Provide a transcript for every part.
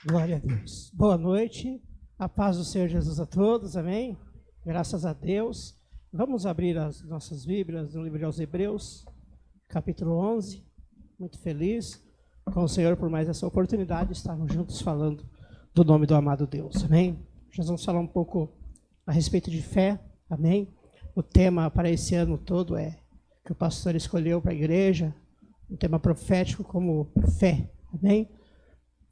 Glória a Deus. Boa noite. A paz do Senhor Jesus a todos. Amém? Graças a Deus. Vamos abrir as nossas Bíblias no livro de aos Hebreus, capítulo 11. Muito feliz com o Senhor por mais essa oportunidade de estarmos juntos falando do nome do amado Deus. Amém? Nós vamos falar um pouco a respeito de fé. Amém? O tema para esse ano todo é que o pastor escolheu para a igreja, um tema profético como fé. Amém?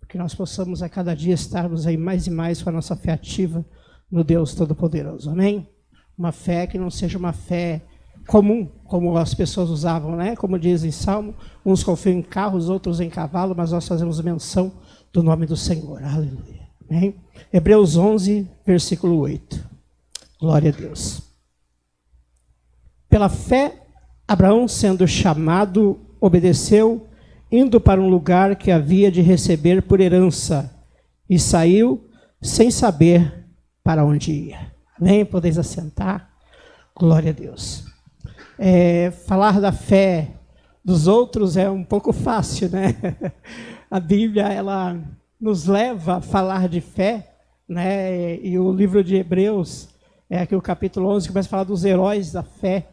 Que nós possamos a cada dia estarmos aí mais e mais com a nossa fé ativa no Deus Todo-Poderoso. Amém? Uma fé que não seja uma fé comum, como as pessoas usavam, né? Como diz em Salmo, uns confiam em carros, outros em cavalo, mas nós fazemos menção do nome do Senhor. Aleluia. Amém? Hebreus 11, versículo 8. Glória a Deus. Pela fé, Abraão, sendo chamado, obedeceu, indo para um lugar que havia de receber por herança, e saiu sem saber para onde ia. Amém? Podeis assentar. Glória a Deus. Falar da fé dos outros é um pouco fácil, né? A Bíblia, ela nos leva a falar de fé, né? E o livro de Hebreus, aqui o capítulo 11, começa a falar dos heróis da fé.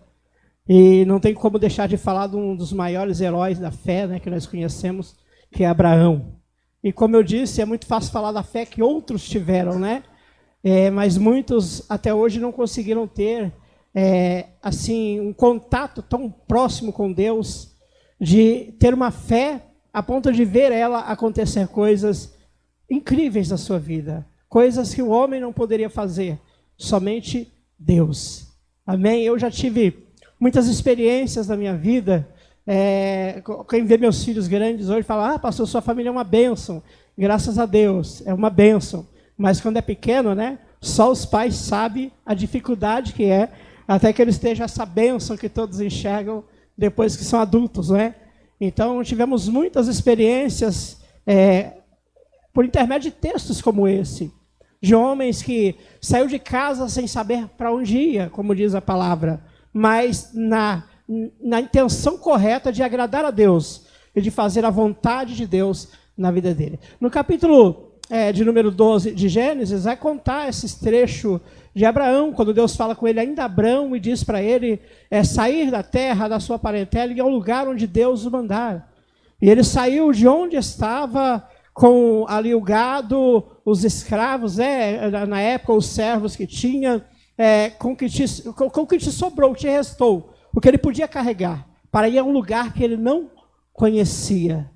E não tem como deixar de falar de um dos maiores heróis da fé, né, que nós conhecemos, que é Abraão. E como eu disse, é muito fácil falar da fé que outros tiveram, né? Mas muitos até hoje não conseguiram ter assim um contato tão próximo com Deus, de ter uma fé a ponto de ver ela acontecer coisas incríveis na sua vida, coisas que o homem não poderia fazer, somente Deus. Amém? Eu já tive muitas experiências na minha vida. Quem vê meus filhos grandes hoje fala: pastor, sua família é uma bênção. Graças a Deus, é uma bênção. Mas quando é pequeno, né, só os pais sabem a dificuldade que é, até que eles tenham essa bênção que todos enxergam depois que são adultos, né? Então, tivemos muitas experiências por intermédio de textos como esse, de homens que saiu de casa sem saber para onde ia, como diz a palavra, mas na intenção correta de agradar a Deus e de fazer a vontade de Deus na vida dele. No capítulo de número 12 de Gênesis, vai contar esse trecho de Abraão, quando Deus fala com ele, ainda Abraão, e diz para ele sair da terra, da sua parentela, e ao lugar onde Deus o mandar. E ele saiu de onde estava, com ali o gado, os escravos, na época os servos que tinha, com o que te sobrou, o que te restou, o que ele podia carregar, para ir a um lugar que ele não conhecia.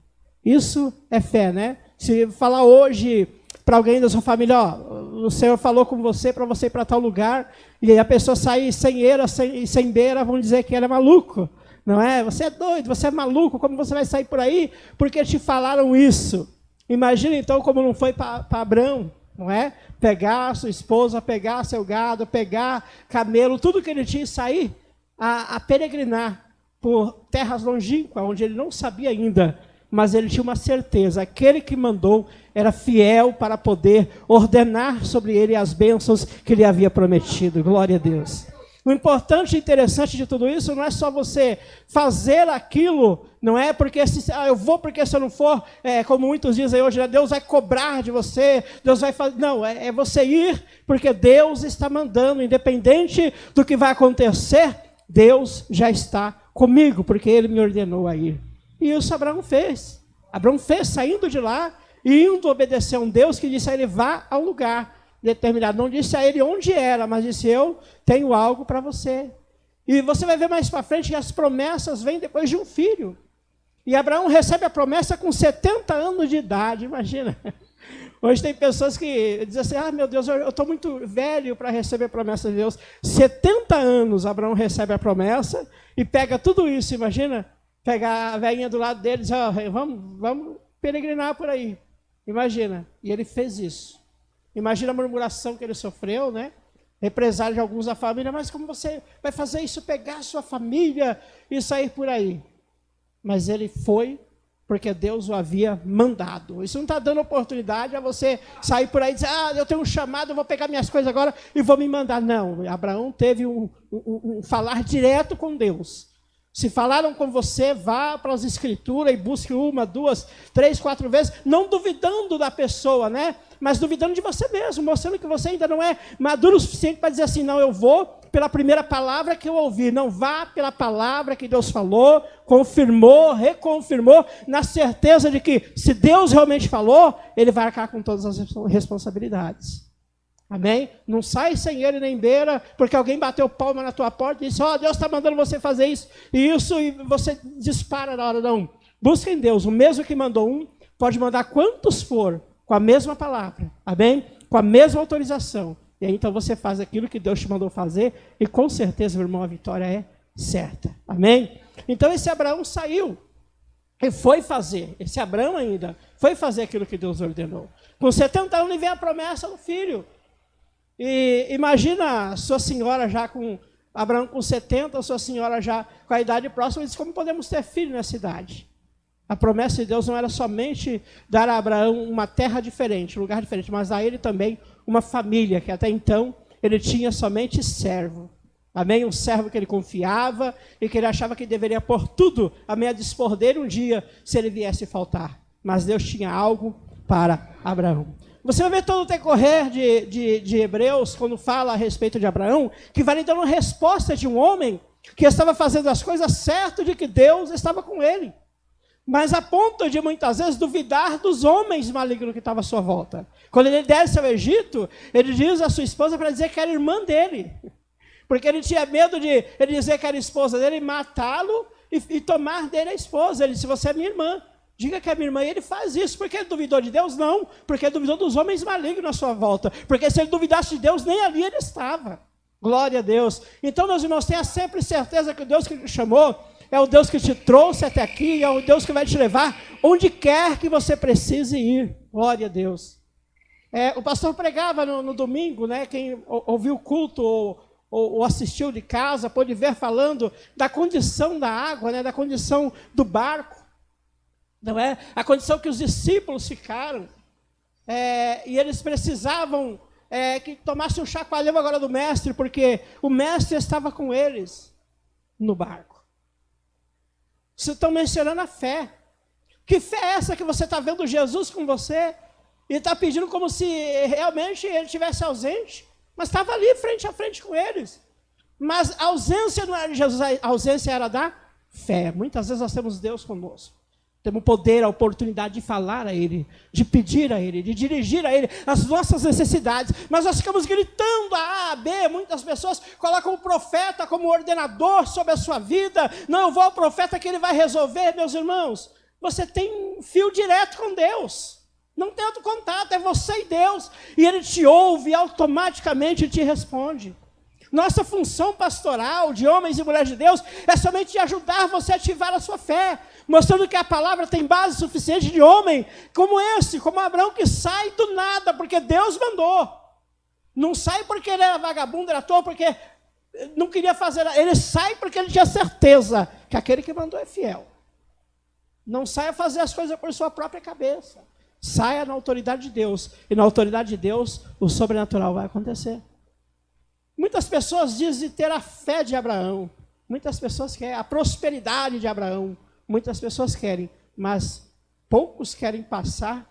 Isso é fé, né? Se falar hoje para alguém da sua família, o Senhor falou com você para você ir para tal lugar, e a pessoa sair sem eira, sem beira, vão dizer que ele é maluco, não é? Você é doido, você é maluco, como você vai sair por aí? Porque te falaram isso. Imagina então como não foi para Abraão, não é? Pegar sua esposa, pegar seu gado, pegar camelo, tudo que ele tinha, e sair a peregrinar por terras longínquas, onde ele não sabia ainda, mas ele tinha uma certeza: aquele que mandou era fiel para poder ordenar sobre ele as bênçãos que ele havia prometido. Glória a Deus. O importante e interessante de tudo isso não é só você fazer aquilo, não é porque eu vou, porque se eu não for, como muitos dizem hoje, Deus vai cobrar de você, Deus vai fazer. Não, é você ir porque Deus está mandando, independente do que vai acontecer, Deus já está comigo, porque Ele me ordenou a ir. E isso Abraão fez. Abraão fez, saindo de lá, indo obedecer a um Deus que disse a ele: vá ao lugar determinado. Não disse a ele onde era, mas disse: eu tenho algo para você. E você vai ver mais para frente que as promessas vêm depois de um filho. E Abraão recebe a promessa com 70 anos de idade, imagina. Hoje tem pessoas que dizem assim: meu Deus, eu estou muito velho para receber a promessa de Deus. 70 anos Abraão recebe a promessa e pega tudo isso, imagina, pegar a velhinha do lado dele e dizer: vamos peregrinar por aí. Imagina, e ele fez isso. Imagina a murmuração que ele sofreu, né? Represário de alguns da família: mas como você vai fazer isso, pegar a sua família e sair por aí? Mas ele foi porque Deus o havia mandado. Isso não está dando oportunidade a você sair por aí e dizer: eu tenho um chamado, eu vou pegar minhas coisas agora e vou me mandar. Não, Abraão teve um falar direto com Deus. Se falaram com você, vá para as escrituras e busque 1, 2, 3, 4 vezes, não duvidando da pessoa, né? Mas duvidando de você mesmo, mostrando que você ainda não é maduro o suficiente para dizer assim, não, eu vou pela primeira palavra que eu ouvi. Não, vá pela palavra que Deus falou, confirmou, reconfirmou, na certeza de que se Deus realmente falou, Ele vai arcar com todas as responsabilidades. Amém? Não sai sem ele nem beira, porque alguém bateu palma na tua porta e disse, Deus está mandando você fazer isso, e você dispara na hora. Não. Busca em Deus, o mesmo que mandou um, pode mandar quantos for, com a mesma palavra, amém? Com a mesma autorização. E aí então você faz aquilo que Deus te mandou fazer, e com certeza, meu irmão, a vitória é certa. Amém? Então esse Abraão saiu, e foi fazer, esse Abraão ainda, foi fazer aquilo que Deus ordenou. Com 70 anos vem a promessa do filho. E imagina sua senhora já com, Abraão com 70, sua senhora já com a idade próxima, diz, como podemos ter filho nessa idade? A promessa de Deus não era somente dar a Abraão uma terra diferente, um lugar diferente, mas a ele também uma família, que até então ele tinha somente servo. Amém? Um servo que ele confiava e que ele achava que deveria pôr tudo a meio dispor dele um dia, se ele viesse faltar. Mas Deus tinha algo para Abraão. Você vai ver todo o decorrer de Hebreus, quando fala a respeito de Abraão, que vai lhe dando uma resposta de um homem que estava fazendo as coisas certas, de que Deus estava com ele. Mas a ponto de muitas vezes duvidar dos homens malignos que estavam à sua volta. Quando ele desce ao Egito, ele diz à sua esposa para dizer que era irmã dele. Porque ele tinha medo de ele dizer que era esposa dele, matá-lo e tomar dele a esposa. Ele disse, você é minha irmã. Diga que é minha irmã, e ele faz isso. Porque ele duvidou de Deus? Não, porque ele duvidou dos homens malignos à sua volta. Porque se ele duvidasse de Deus, nem ali ele estava. Glória a Deus. Então, meus irmãos, tenha sempre certeza que o Deus que te chamou é o Deus que te trouxe até aqui, é o Deus que vai te levar onde quer que você precise ir. Glória a Deus. O pastor pregava no domingo, né? Quem ouviu o culto ou assistiu de casa, pôde ver falando da condição da água, né? Da condição do barco. Não é? A condição que os discípulos ficaram, e eles precisavam que tomasse um chacoalhão agora do mestre, porque o mestre estava com eles no barco. Vocês estão mencionando a fé. Que fé é essa que você está vendo Jesus com você e está pedindo como se realmente ele estivesse ausente, mas estava ali frente a frente com eles. Mas a ausência não era de Jesus, a ausência era da fé. Muitas vezes nós temos Deus conosco. Temos o poder, a oportunidade de falar a Ele, de pedir a Ele, de dirigir a Ele as nossas necessidades. Mas nós ficamos gritando a B. Muitas pessoas colocam o profeta como ordenador sobre a sua vida. Não, eu vou ao profeta que ele vai resolver. Meus irmãos, você tem um fio direto com Deus. Não tem outro contato, é você e Deus. E Ele te ouve e automaticamente te responde. Nossa função pastoral de homens e mulheres de Deus é somente de ajudar você a ativar a sua fé, mostrando que a palavra tem base suficiente de homem como esse, como Abraão, que sai do nada, porque Deus mandou. Não sai porque ele era vagabundo, era toa, porque não queria fazer. Ele sai porque ele tinha certeza que aquele que mandou é fiel. Não saia fazer as coisas por sua própria cabeça. Saia na autoridade de Deus. E na autoridade de Deus, o sobrenatural vai acontecer. Muitas pessoas dizem ter a fé de Abraão. Muitas pessoas querem a prosperidade de Abraão. Muitas pessoas querem, mas poucos querem passar,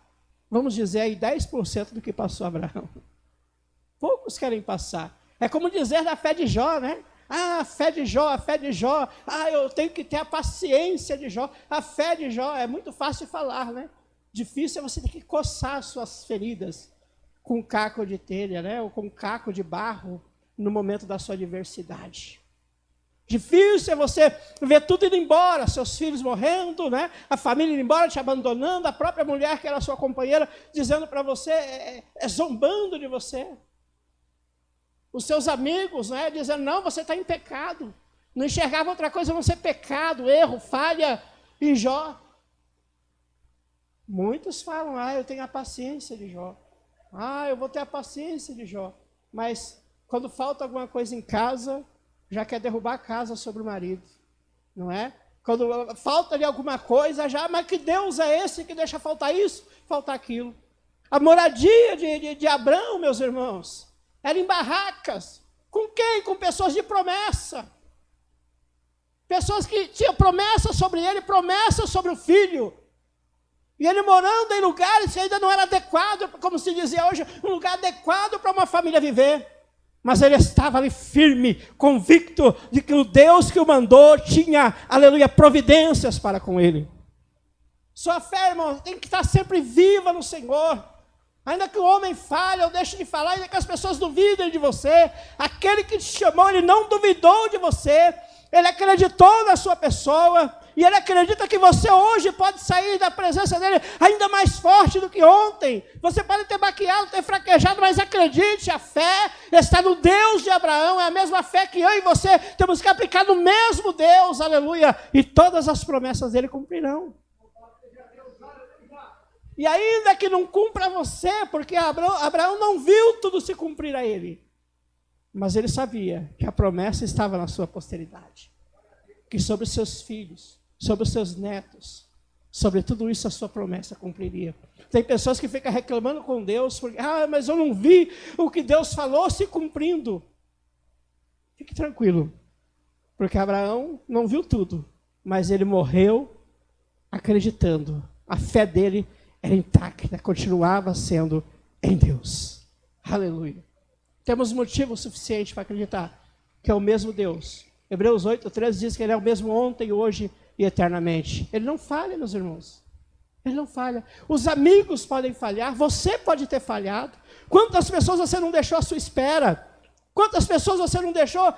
vamos dizer aí, 10% do que passou Abraão. Poucos querem passar. É como dizer da fé de Jó, né? A fé de Jó, a fé de Jó. Eu tenho que ter a paciência de Jó. A fé de Jó é muito fácil de falar, né? Difícil é você ter que coçar suas feridas com um caco de telha, né? Ou com um caco de barro no momento da sua adversidade. Difícil é você ver tudo indo embora, seus filhos morrendo, né? A família indo embora, te abandonando, a própria mulher que era sua companheira, dizendo para você, zombando de você. Os seus amigos, né? Dizendo, não, você está em pecado. Não enxergava outra coisa a não ser pecado, erro, falha em Jó. Muitos falam, eu tenho a paciência de Jó. Eu vou ter a paciência de Jó. Mas quando falta alguma coisa em casa, já quer derrubar a casa sobre o marido, não é? Quando falta de alguma coisa, mas que Deus é esse que deixa faltar isso, faltar aquilo? A moradia de Abraão, meus irmãos, era em barracas. Com quem? Com pessoas de promessa. Pessoas que tinham promessas sobre ele, promessas sobre o filho. E ele morando em lugares que ainda não era adequado, como se dizia hoje, um lugar adequado para uma família viver. Mas ele estava ali firme, convicto de que o Deus que o mandou tinha, aleluia, providências para com ele. Sua fé, irmão, tem que estar sempre viva no Senhor. Ainda que o homem falhe ou deixe de falar, ainda que as pessoas duvidem de você, aquele que te chamou, ele não duvidou de você, ele acreditou na sua pessoa, e ele acredita que você hoje pode sair da presença dele ainda mais forte do que ontem. Você pode ter baqueado, ter fraquejado, mas acredite, a fé está no Deus de Abraão, é a mesma fé que eu e você temos que aplicar no mesmo Deus, aleluia, e todas as promessas dele cumprirão. E ainda que não cumpra você, porque Abraão não viu tudo se cumprir a ele, mas ele sabia que a promessa estava na sua posteridade, que sobre os seus filhos, sobre os seus netos, sobre tudo isso a sua promessa cumpriria. Tem pessoas que ficam reclamando com Deus, porque, mas eu não vi o que Deus falou se cumprindo. Fique tranquilo, porque Abraão não viu tudo, mas ele morreu acreditando. A fé dele era intacta, continuava sendo em Deus. Aleluia. Temos motivo suficiente para acreditar que é o mesmo Deus. Hebreus 8:13 diz que ele é o mesmo ontem, hoje e eternamente. Ele não falha, meus irmãos. Ele não falha. Os amigos podem falhar, você pode ter falhado. Quantas pessoas você não deixou à sua espera? Quantas pessoas você não deixou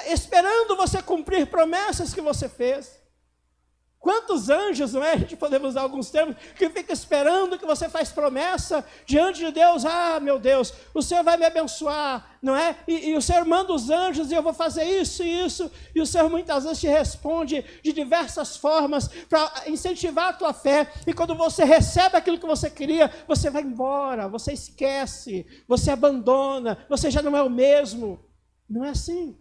esperando você cumprir promessas que você fez? Quantos anjos, não é? A gente podemos usar alguns termos, que fica esperando que você faz promessa diante de Deus. Meu Deus, o Senhor vai me abençoar, não é? E o Senhor manda os anjos e eu vou fazer isso e isso. E o Senhor muitas vezes te responde de diversas formas para incentivar a tua fé. E quando você recebe aquilo que você queria, você vai embora, você esquece, você abandona, você já não é o mesmo. Não é assim.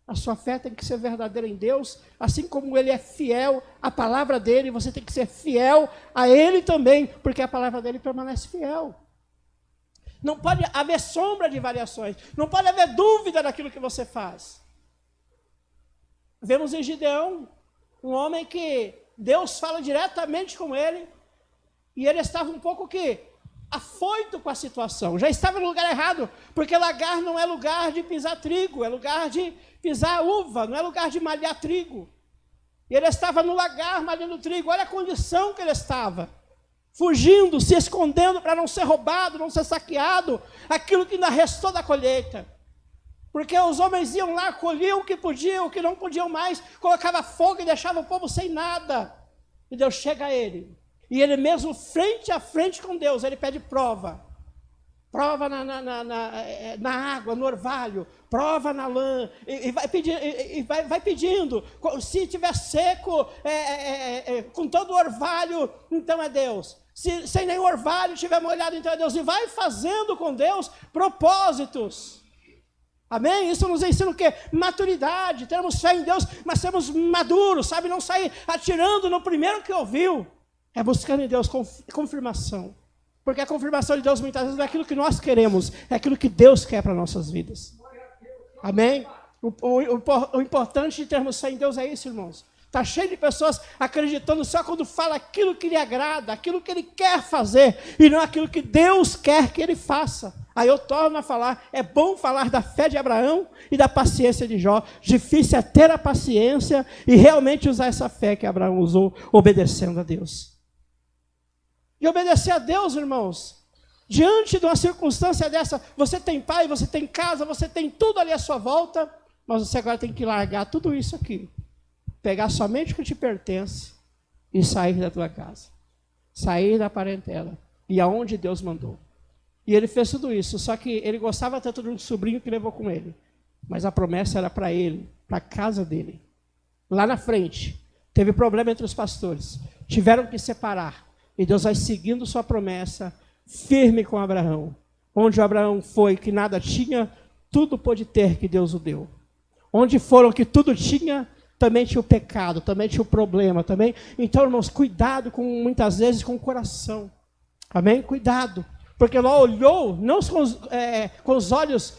A sua fé tem que ser verdadeira em Deus, assim como Ele é fiel à palavra dEle, você tem que ser fiel a Ele também, porque a palavra dEle permanece fiel. Não pode haver sombra de variações, não pode haver dúvida daquilo que você faz. Vemos em Gideão, um homem que Deus fala diretamente com ele, e ele estava um pouco afoito com a situação, já estava no lugar errado, porque lagar não é lugar de pisar trigo, é lugar de pisar uva, não é lugar de malhar trigo. E ele estava no lagar malhando trigo, olha a condição que ele estava, fugindo, se escondendo para não ser roubado, não ser saqueado, aquilo que ainda restou da colheita. Porque os homens iam lá, colhiam o que podiam, o que não podiam mais, colocava fogo e deixava o povo sem nada. E Deus chega a ele. E ele mesmo, frente a frente com Deus, ele pede prova. Prova na água, no orvalho, prova na lã, e vai pedindo. Se tiver seco, com todo o orvalho, então é Deus. Se sem nenhum orvalho tiver molhado, então é Deus. E vai fazendo com Deus propósitos. Amém? Isso nos ensina o quê? Maturidade. Termos fé em Deus, mas sermos maduros, sabe? Não sair atirando no primeiro que ouviu. É buscando em Deus confirmação. Porque a confirmação de Deus muitas vezes não é aquilo que nós queremos, é aquilo que Deus quer para nossas vidas. Amém? O importante de termos fé em Deus é isso, irmãos. Está cheio de pessoas acreditando só quando fala aquilo que lhe agrada, aquilo que ele quer fazer, e não aquilo que Deus quer que ele faça. Aí eu torno a falar, é bom falar da fé de Abraão e da paciência de Jó. Difícil é ter a paciência e realmente usar essa fé que Abraão usou, obedecendo a Deus. E obedecer a Deus, irmãos, diante de uma circunstância dessa, você tem pai, você tem casa, você tem tudo ali à sua volta, mas você agora tem que largar tudo isso aqui, pegar somente o que te pertence e sair da tua casa, sair da parentela, e aonde Deus mandou. E ele fez tudo isso, só que ele gostava tanto de um sobrinho que levou com ele, mas a promessa era para ele, para a casa dele. Lá na frente, teve problema entre os pastores, tiveram que separar. E Deus vai seguindo sua promessa, firme com Abraão. Onde Abraão foi que nada tinha, tudo pôde ter que Deus o deu. Onde foram que tudo tinha, também tinha o pecado, também tinha o problema, também. Então, irmãos, cuidado muitas vezes com o coração. Amém? Cuidado. Porque Ló olhou, não com os olhos,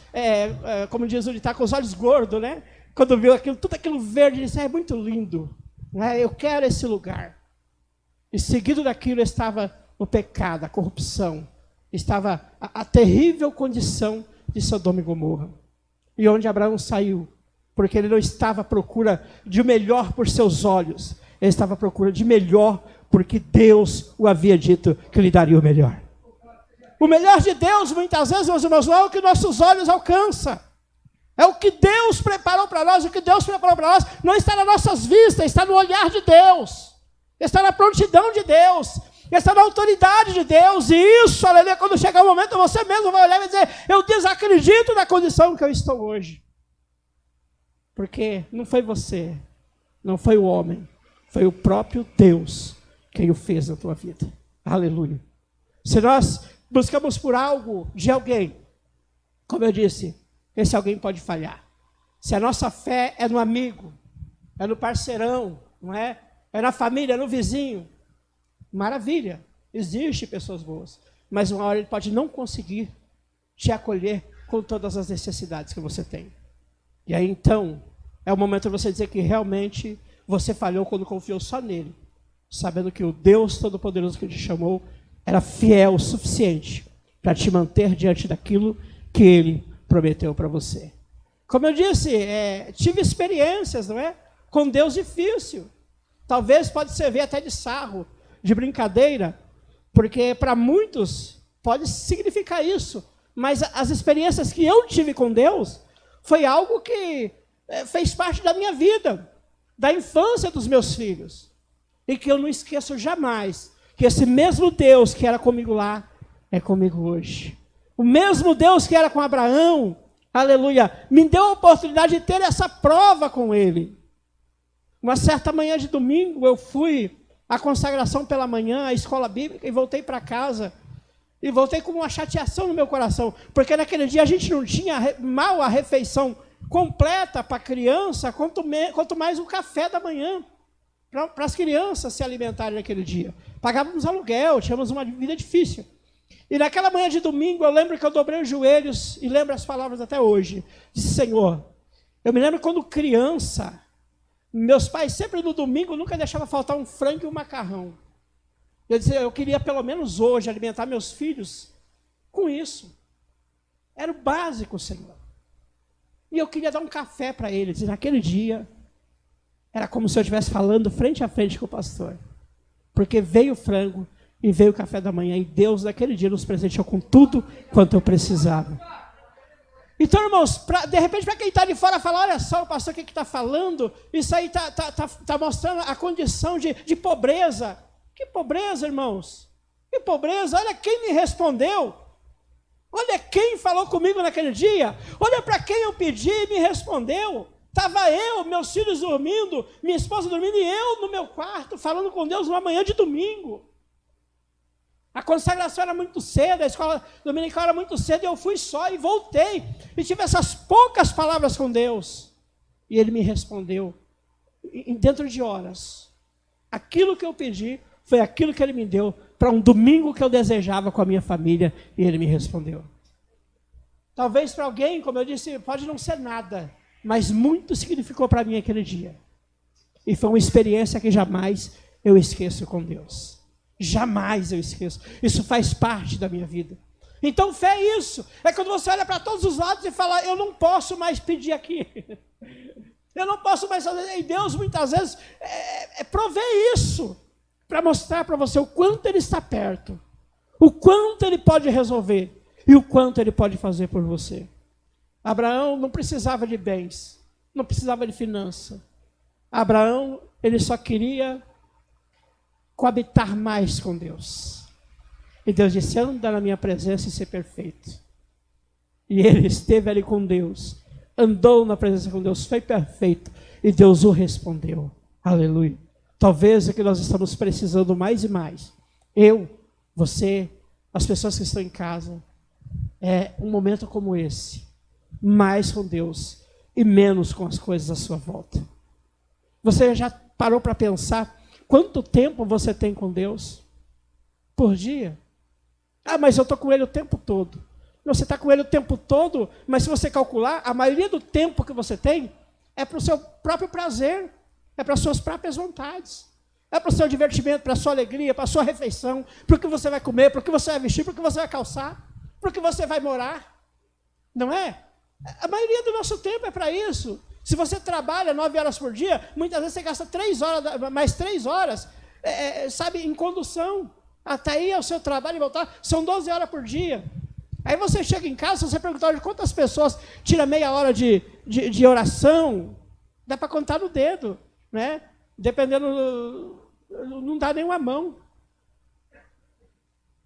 como diz o ditado, com os olhos gordos, né? quando viu aquilo, tudo aquilo verde, ele disse, é muito lindo, né? Eu quero esse lugar. E seguido daquilo estava o pecado, a corrupção, estava a terrível condição de Sodoma e Gomorra. E onde Abraão saiu, porque ele não estava à procura de o melhor por seus olhos, ele estava à procura de melhor porque Deus o havia dito que lhe daria o melhor. O melhor de Deus, muitas vezes, meus irmãos, não é o que nossos olhos alcançam. É o que Deus preparou para nós, o que Deus preparou para nós não está nas nossas vistas, está no olhar de Deus, está na prontidão de Deus, está na autoridade de Deus. E isso, aleluia, quando chegar o momento, você mesmo vai olhar e dizer, eu desacredito na condição que eu estou hoje. Porque não foi você, não foi o homem, foi o próprio Deus quem o fez na tua vida. Aleluia. Se nós buscamos por algo de alguém, como eu disse, esse alguém pode falhar. Se a nossa fé é no amigo, é no parceirão, não é? É na família, é no vizinho, maravilha, existe pessoas boas, mas uma hora ele pode não conseguir te acolher com todas as necessidades que você tem. E aí então, é o momento de você dizer que realmente você falhou quando confiou só nele, sabendo que o Deus Todo-Poderoso que te chamou era fiel o suficiente para te manter diante daquilo que ele prometeu para você. Como eu disse, tive experiências, não é? Com Deus difícil. Talvez pode servir até de sarro, de brincadeira, porque para muitos pode significar isso. Mas as experiências que eu tive com Deus foi algo que fez parte da minha vida, da infância dos meus filhos. E que eu não esqueço jamais que esse mesmo Deus que era comigo lá, é comigo hoje. O mesmo Deus que era com Abraão, aleluia, me deu a oportunidade de ter essa prova com ele. Uma certa manhã de domingo, eu fui à consagração pela manhã, à escola bíblica, e voltei para casa. E voltei com uma chateação no meu coração, porque naquele dia a gente não tinha mal a refeição completa para a criança, quanto mais o café da manhã, para as crianças se alimentarem naquele dia. Pagávamos aluguel, tínhamos uma vida difícil. E naquela manhã de domingo, eu lembro que eu dobrei os joelhos, e lembro as palavras até hoje. Disse, Senhor, eu me lembro quando criança, meus pais sempre no domingo nunca deixavam faltar um frango e um macarrão. Eu dizia, eu queria pelo menos hoje alimentar meus filhos com isso. Era o básico, Senhor. E eu queria dar um café para eles. E naquele dia, era como se eu estivesse falando frente a frente com o pastor. Porque veio o frango e veio o café da manhã. E Deus, naquele dia, nos presenteou com tudo quanto eu precisava. Então, irmãos, de repente, para quem está de fora, fala, olha só, o pastor, o que está falando? Isso aí está mostrando a condição de pobreza. Que pobreza, irmãos? Que pobreza? Olha quem me respondeu. Olha quem falou comigo naquele dia. Olha para quem eu pedi e me respondeu. Estava eu, meus filhos dormindo, minha esposa dormindo, e eu no meu quarto, falando com Deus numa manhã de domingo. A consagração era muito cedo, a escola dominical era muito cedo, e eu fui só e voltei. E tive essas poucas palavras com Deus. E Ele me respondeu, dentro de horas. Aquilo que eu pedi foi aquilo que Ele me deu para um domingo que eu desejava com a minha família, e Ele me respondeu. Talvez para alguém, como eu disse, pode não ser nada, mas muito significou para mim aquele dia. E foi uma experiência que jamais eu esqueço com Deus. Jamais eu esqueço. Isso faz parte da minha vida. Então fé é isso. É quando você olha para todos os lados e fala, eu não posso mais pedir aqui. Eu não posso mais fazer. E Deus muitas vezes provê isso para mostrar para você o quanto Ele está perto, o quanto Ele pode resolver e o quanto Ele pode fazer por você. Abraão não precisava de bens, não precisava de finança. Abraão, ele só queria coabitar mais com Deus. E Deus disse, anda na minha presença e ser perfeito. E ele esteve ali com Deus, andou na presença com Deus, foi perfeito. E Deus o respondeu. Aleluia. Talvez é que nós estamos precisando mais e mais. Eu, você, as pessoas que estão em casa. É um momento como esse. Mais com Deus e menos com as coisas à sua volta. Você já parou para pensar quanto tempo você tem com Deus por dia? Ah, mas eu estou com Ele o tempo todo. Você está com Ele o tempo todo, mas se você calcular, a maioria do tempo que você tem é para o seu próprio prazer, é para as suas próprias vontades, é para o seu divertimento, para a sua alegria, para a sua refeição, para o que você vai comer, para o que você vai vestir, para o que você vai calçar, para o que você vai morar. Não é? A maioria do nosso tempo é para isso. Se você trabalha 9 horas por dia, muitas vezes você gasta 3 horas, mais 3 horas, sabe, em condução. Até ir ao seu trabalho e voltar, são 12 horas por dia. Aí você chega em casa, se você perguntar de quantas pessoas tira meia hora de oração, dá para contar no dedo, né? Dependendo, não dá nem uma mão.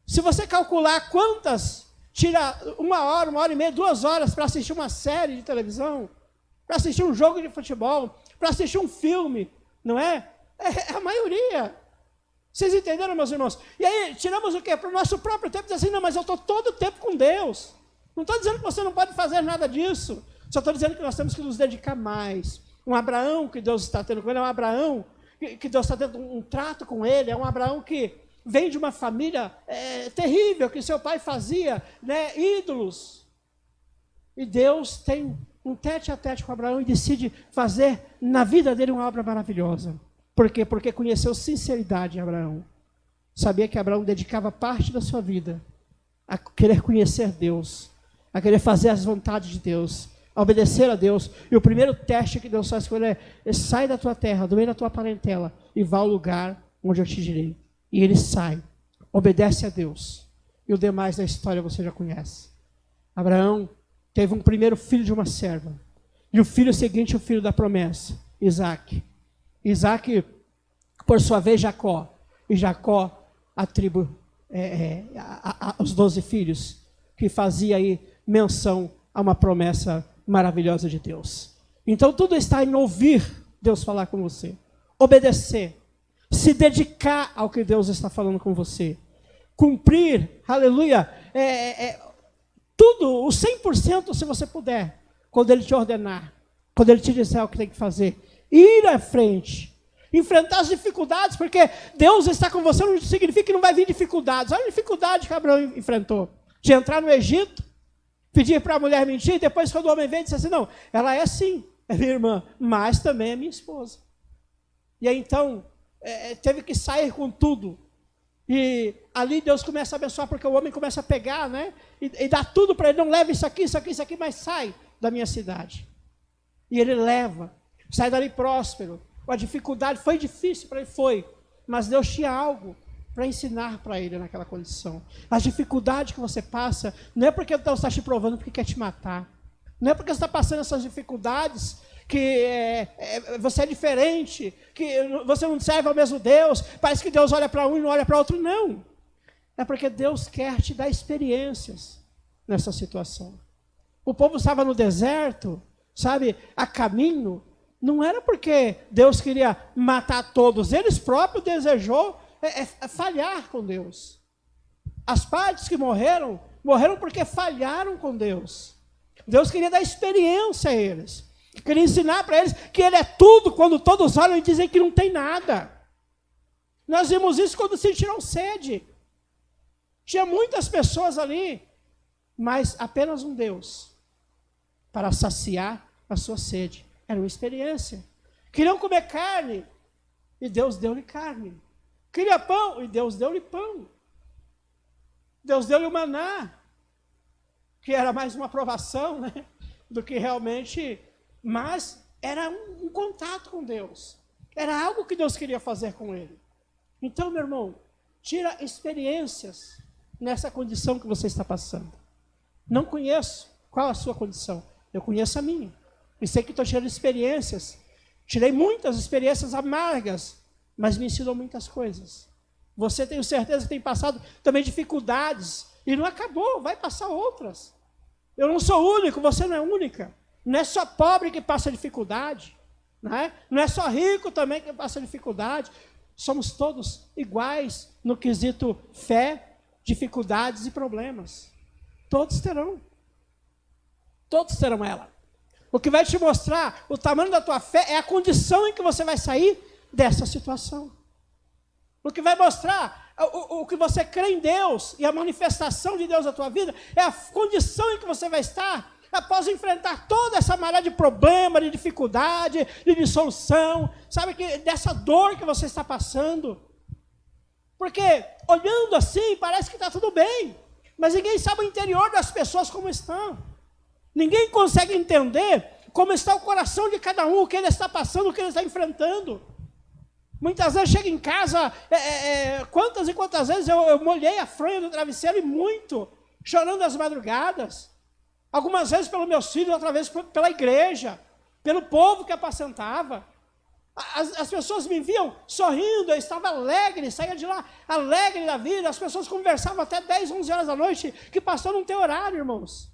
Se você calcular quantas tira 1 hora e meia, 2 horas para assistir uma série de televisão, para assistir um jogo de futebol, para assistir um filme, não é? É a maioria. Vocês entenderam, meus irmãos? E aí, tiramos o quê? Para o nosso próprio tempo, dizer assim, não, mas eu estou todo o tempo com Deus. Não estou dizendo que você não pode fazer nada disso. Só estou dizendo que nós temos que nos dedicar mais. Um Abraão que Deus está tendo com ele, é um Abraão que Deus está tendo um trato com ele, é um Abraão que vem de uma família terrível, que seu pai fazia, né, ídolos. E Deus tem um tete a tete com Abraão e decide fazer na vida dele uma obra maravilhosa. Por quê? Porque conheceu sinceridade em Abraão. Sabia que Abraão dedicava parte da sua vida a querer conhecer Deus, a querer fazer as vontades de Deus, a obedecer a Deus. E o primeiro teste que Deus faz com ele é: sai da tua terra, do meio da tua parentela, e vá ao lugar onde eu te direi. E ele sai, obedece a Deus. E o demais da história você já conhece. Abraão teve um primeiro filho de uma serva. E o filho seguinte, o filho da promessa, Isaque. Isaque, por sua vez, Jacó. E Jacó, a tribo, os 12 filhos, que fazia aí menção a uma promessa maravilhosa de Deus. Então tudo está em ouvir Deus falar com você, obedecer, se dedicar ao que Deus está falando com você, cumprir, aleluia, tudo, o 100% se você puder, quando Ele te ordenar, quando Ele te disser o que tem que fazer, ir à frente, enfrentar as dificuldades, porque Deus está com você não significa que não vai vir dificuldades. Olha a dificuldade que Abraão enfrentou, de entrar no Egito, pedir para a mulher mentir, e depois quando o homem veio, disse assim, não, ela é sim, é minha irmã, mas também é minha esposa. E aí então, teve que sair com tudo. E ali Deus começa a abençoar, porque o homem começa a pegar, né? E dá tudo para ele, não leva isso aqui, mas sai da minha cidade. E ele leva, sai dali próspero. A dificuldade foi difícil para ele, foi. Mas Deus tinha algo para ensinar para ele naquela condição. As dificuldades que você passa, não é porque Deus está te provando porque quer te matar. Não é porque você está passando essas dificuldades que você é diferente, que você não serve ao mesmo Deus, parece que Deus olha para um e não olha para outro, não. É porque Deus quer te dar experiências nessa situação. O povo estava no deserto, sabe, a caminho, não era porque Deus queria matar todos, eles próprios desejou falhar com Deus. As partes que morreram porque falharam com Deus. Deus queria dar experiência a eles. Queria ensinar para eles que Ele é tudo, quando todos olham e dizem que não tem nada. Nós vimos isso quando sentiram sede. Tinha muitas pessoas ali, mas apenas um Deus para saciar a sua sede. Era uma experiência. Queriam comer carne, e Deus deu-lhe carne. Queria pão, e Deus deu-lhe pão. Deus deu-lhe o maná, que era mais uma provação, né, do que realmente... Mas era um contato com Deus. Era algo que Deus queria fazer com ele. Então, meu irmão, tira experiências nessa condição que você está passando. Não conheço qual a sua condição. Eu conheço a minha. E sei que estou tirando experiências. Tirei muitas experiências amargas, mas me ensinou muitas coisas. Você, tenho certeza que tem passado também dificuldades. E não acabou, vai passar outras. Eu não sou único, você não é única. Não é só pobre que passa dificuldade, né? Não é só rico também que passa dificuldade. Somos todos iguais no quesito fé, dificuldades e problemas. Todos terão. Todos terão ela. O que vai te mostrar o tamanho da tua fé é a condição em que você vai sair dessa situação. O que vai mostrar o que você crê em Deus e a manifestação de Deus na tua vida é a condição em que você vai estar após enfrentar toda essa maré de problema, de dificuldade, de dissolução, sabe, dessa dor que você está passando. Porque olhando assim, parece que está tudo bem, mas ninguém sabe o interior das pessoas como estão. Ninguém consegue entender como está o coração de cada um, o que ele está passando, o que ele está enfrentando. Muitas vezes chega em casa, quantas e quantas vezes eu molhei a fronha do travesseiro e muito, chorando às madrugadas. Algumas vezes pelos meus filhos, outra vez pela igreja, pelo povo que apacentava. As pessoas me viam sorrindo, eu estava alegre, saía de lá alegre da vida. As pessoas conversavam até 10, 11 horas da noite, que pastor não tem horário, irmãos.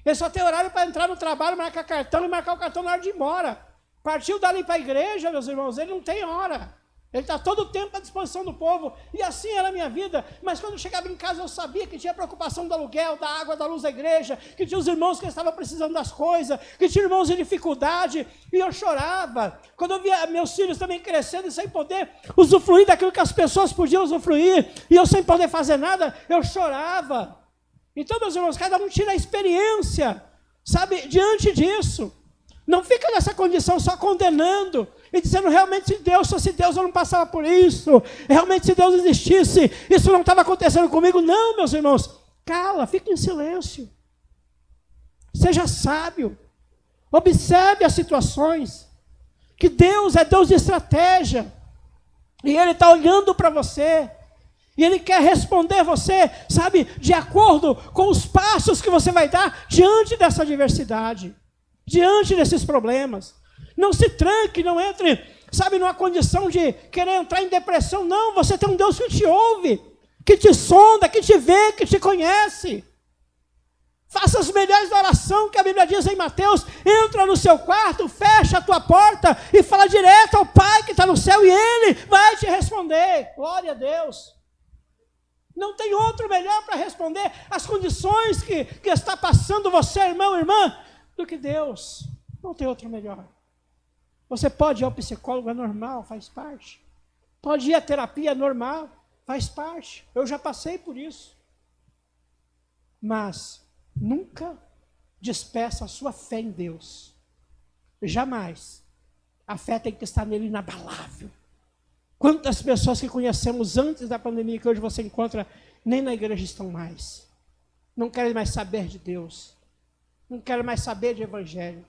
Ele só tem horário para entrar no trabalho, marcar cartão e marcar o cartão na hora de ir embora. Partiu dali para a igreja, meus irmãos, ele não tem hora. Ele está todo o tempo à disposição do povo. E assim era a minha vida. Mas quando eu chegava em casa, eu sabia que tinha preocupação do aluguel, da água, da luz da igreja, que tinha os irmãos que estavam precisando das coisas, que tinha irmãos em dificuldade, e eu chorava. Quando eu via meus filhos também crescendo e sem poder usufruir daquilo que as pessoas podiam usufruir, e eu sem poder fazer nada, eu chorava. Então, meus irmãos, cada um tira a experiência, sabe, diante disso. Não fica nessa condição só condenando e dizendo, realmente se Deus fosse Deus eu não passava por isso, realmente se Deus existisse, isso não estava acontecendo comigo. Não, meus irmãos, cala, fique em silêncio. Seja sábio, observe as situações, que Deus é Deus de estratégia, e Ele está olhando para você, e Ele quer responder você, sabe, de acordo com os passos que você vai dar diante dessa adversidade. Diante desses problemas, não se tranque, não entre, sabe, numa condição de querer entrar em depressão. Não, você tem um Deus que te ouve, que te sonda, que te vê, que te conhece. Faça as melhores orações que a Bíblia diz em Mateus. Entra no seu quarto, fecha a tua porta e fala direto ao Pai que está no céu, e Ele vai te responder. Glória a Deus. Não tem outro melhor para responder as condições que está passando você, irmão, irmã, do que Deus. Não tem outro melhor. Você pode ir ao psicólogo, é normal, faz parte. Pode ir à terapia, é normal, faz parte. Eu já passei por isso. Mas nunca despeça a sua fé em Deus. Jamais. A fé tem que estar nele inabalável. Quantas pessoas que conhecemos antes da pandemia, que hoje você encontra, nem na igreja estão mais. Não querem mais saber de Deus. Não quero mais saber de evangelho,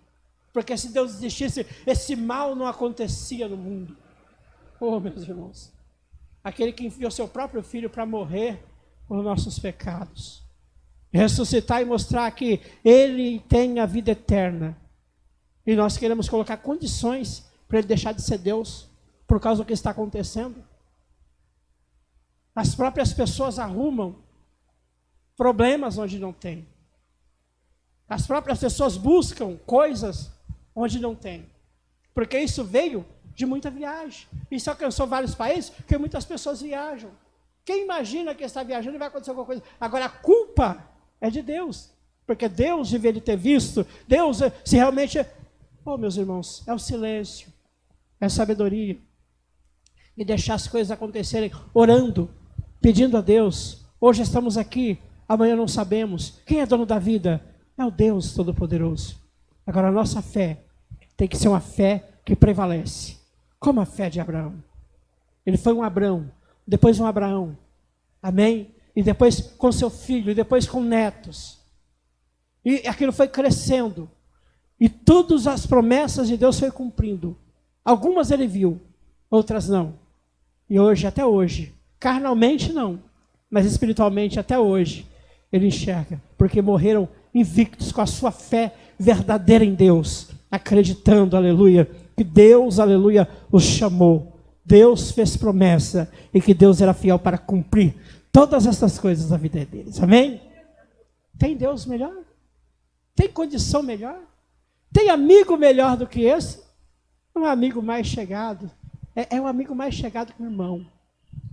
porque se Deus existisse, esse mal não acontecia no mundo. Oh, meus irmãos, aquele que enviou seu próprio filho para morrer por nossos pecados, ressuscitar e mostrar que Ele tem a vida eterna, e nós queremos colocar condições para Ele deixar de ser Deus, por causa do que está acontecendo. As próprias pessoas arrumam problemas onde não tem. As próprias pessoas buscam coisas onde não tem. Porque isso veio de muita viagem. Isso alcançou vários países, porque muitas pessoas viajam. Quem imagina que está viajando e vai acontecer alguma coisa? Agora, a culpa é de Deus. Porque Deus deveria ter visto. Deus, se realmente... Oh, meus irmãos, é o silêncio. É a sabedoria. E deixar as coisas acontecerem, orando, pedindo a Deus. Hoje estamos aqui, amanhã não sabemos. Quem é dono da vida? É o Deus Todo-Poderoso. Agora, a nossa fé tem que ser uma fé que prevalece. Como a fé de Abraão. Ele foi um Abrão, depois um Abraão. Amém? E depois com seu filho, e depois com netos. E aquilo foi crescendo. E todas as promessas de Deus foi cumprindo. Algumas ele viu, outras não. E hoje, até hoje, carnalmente não, mas espiritualmente até hoje, ele enxerga. Porque morreram invictos com a sua fé verdadeira em Deus, acreditando, aleluia, que Deus, aleluia, os chamou. Deus fez promessa e que Deus era fiel para cumprir todas essas coisas na vida deles. Amém? Tem Deus melhor? Tem condição melhor? Tem amigo melhor do que esse? Um amigo mais chegado. É um amigo mais chegado que o irmão.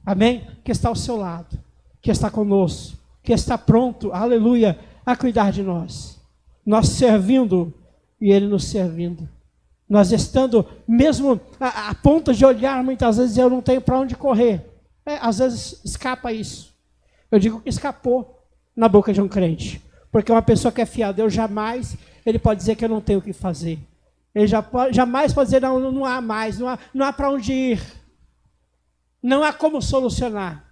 Amém? Que está ao seu lado, que está conosco, que está pronto, aleluia, a cuidar de nós. Nós servindo e Ele nos servindo. Nós estando mesmo a ponto de olhar muitas vezes, eu não tenho para onde correr. Às vezes escapa isso. Eu digo que escapou na boca de um crente. Porque uma pessoa que é fiel a Deus, jamais ele pode dizer que eu não tenho o que fazer. Ele jamais pode dizer, não há mais, não há para onde ir. Não há como solucionar.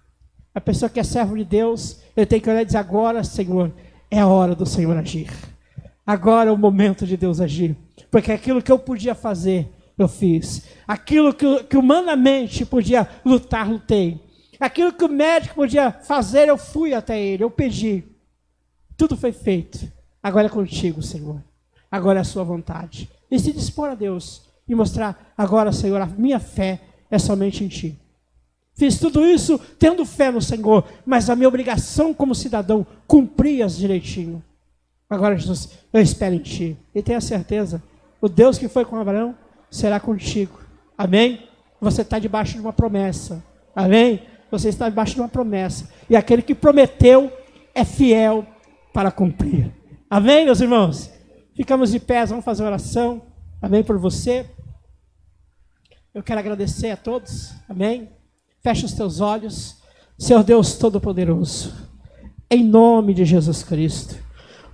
A pessoa que é servo de Deus, ele tem que olhar e dizer, agora, Senhor, é a hora do Senhor agir. Agora é o momento de Deus agir. Porque aquilo que eu podia fazer, eu fiz. Aquilo que humanamente podia lutar, lutei. Aquilo que o médico podia fazer, eu fui até ele, eu pedi. Tudo foi feito. Agora é contigo, Senhor. Agora é a sua vontade. E se dispor a Deus e mostrar, agora, Senhor, a minha fé é somente em Ti. Fiz tudo isso tendo fé no Senhor, mas a minha obrigação como cidadão, cumpri-as direitinho. Agora, Jesus, eu espero em Ti. E tenha certeza, o Deus que foi com Abraão será contigo. Amém? Você está debaixo de uma promessa. Amém? Você está debaixo de uma promessa. E aquele que prometeu é fiel para cumprir. Amém, meus irmãos? Ficamos de pé, vamos fazer uma oração. Amém por você. Eu quero agradecer a todos. Amém? Feche os teus olhos. Senhor Deus Todo-Poderoso, em nome de Jesus Cristo,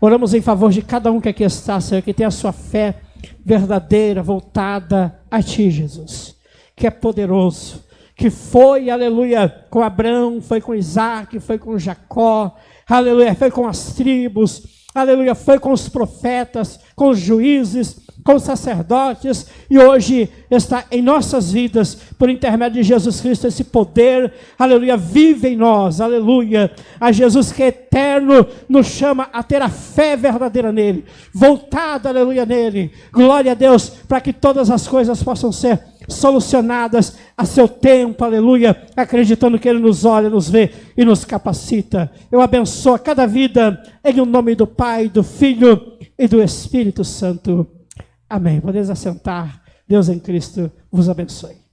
oramos em favor de cada um que aqui está, Senhor, que tem a sua fé verdadeira, voltada a Ti, Jesus, que é poderoso, que foi, aleluia, com Abraão, foi com Isaac, foi com Jacó, aleluia, foi com as tribos, aleluia, foi com os profetas, com os juízes, com os sacerdotes, e hoje está em nossas vidas, por intermédio de Jesus Cristo, esse poder, aleluia, vive em nós, aleluia, a Jesus que é eterno, nos chama a ter a fé verdadeira nele, voltada, aleluia, nele, glória a Deus, para que todas as coisas possam ser solucionadas a seu tempo, aleluia, acreditando que Ele nos olha, nos vê e nos capacita. Eu abençoo cada vida, em o nome do Pai, do Filho e do Espírito Santo. Amém. Podemos assentar. Deus em Cristo vos abençoe.